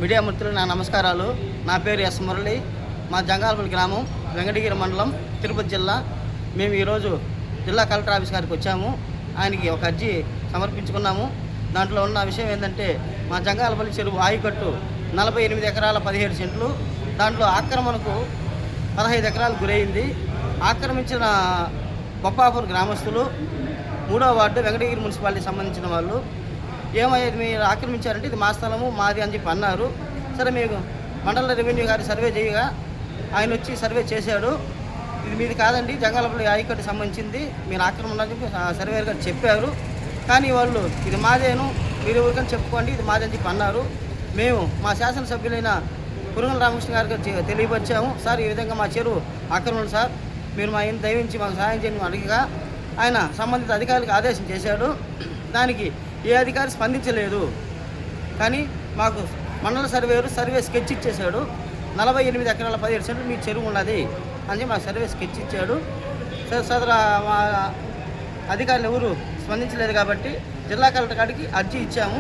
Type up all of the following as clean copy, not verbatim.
Media మిత్రులు నా నమస్కారాలు. నా పేరు ఎస్ మురళి. మా జంగాలపల్లి గ్రామం, వెంకటగిరి మండలం, తిరుపతి జిల్లా. మేము ఈరోజు జిల్లా కలెక్టర్ ఆఫీస్ గారికి వచ్చాము. ఆయనకి ఒక అర్జీ సమర్పించుకున్నాము. దాంట్లో ఉన్న విషయం ఏంటంటే, మా జంగాలపల్లి చెరువు ఆయకట్టు 48 ఎకరాల 17 సెంట్లు, దాంట్లో ఆక్రమణకు 15 ఎకరాలు గురైంది. ఆక్రమించిన బొప్పాపూర్ గ్రామస్తులు 3వ వార్డు వెంకటగిరి మున్సిపాలిటీకి సంబంధించిన వాళ్ళు ఏమయ్యేది, మీరు ఆక్రమించారంటే ఇది మా స్థలము, మాది అని చెప్పి అన్నారు. సరే, మీకు మండల రెవెన్యూ గారి సర్వే చేయగా ఆయన వచ్చి సర్వే చేశాడు. ఇది మీది కాదండి, జంగాలపల్లి ఆయకట్టు సంబంధించింది, మీరు ఆక్రమణ అని చెప్పి సర్వేయర్ గారు చెప్పారు. కానీ వాళ్ళు ఇది మాదేను, మీరు ఎవరికైనా చెప్పుకోండి, ఇది మాది అని చెప్పి అన్నారు. మేము మా శాసనసభ్యులైన పురుగుల రామకృష్ణ గారికి తెలియపరిచాము. సార్, ఈ విధంగా మా చెరువు ఆక్రమణ సార్, మీరు మా ఆయన దయవించి మాకు సహాయం చేయని అడిగగా ఆయన సంబంధిత అధికారులకు ఆదేశం చేశాడు. దానికి ఏ అధికారి స్పందించలేదు. కానీ మాకు మండల సర్వే స్కెచ్ ఇచ్చేశాడు. 48 ఎకరాల 17 సెంట్లు మీ చెరువు ఉన్నది అని మాకు సర్వే స్కెచ్ ఇచ్చాడు. సదర మా అధికారులు ఎవరు స్పందించలేదు కాబట్టి జిల్లా కలెక్టర్ గారికి అర్జీ ఇచ్చాము.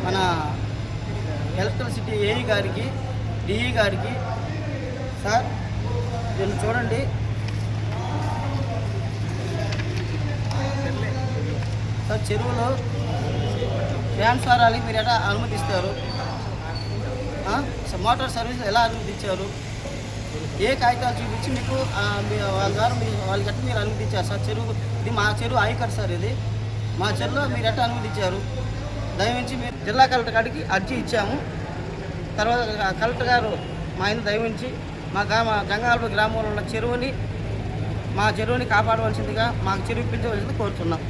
మన ఎలక్ట్రిసిటీ ఏఈ గారికి, డిఈ గారికి, సార్ దీన్ని చూడండి, సార్ చెరువులో ట్రాన్స్ఫారాలకి మీరు ఎలా అనుమతిస్తారు? మోటార్ సర్వీస్ ఎలా అనుమతించారు? ఏ కాగితాలు చూపించి మీకు వాళ్ళ ద్వారా వాళ్ళకి ఎట్లా మీరు అనుమతించారు సార్? చెరువు ఇది మా చెరువు ఆయకట్టు సార్, ఇది మా చెరువులో మీరు ఎట్లా అనుమతించారు? దయవించి మీరు జిల్లా కలెక్టర్ గారికి అర్జీ ఇచ్చాము. తర్వాత కలెక్టర్ గారు మా ఆయన దయవించి మా జంగాలపల్లి గ్రామంలో ఉన్న మా చెరువుని కాపాడవలసిందిగా, మాకు చెరువు ఇప్పించవలసింది కోరుతున్నాం.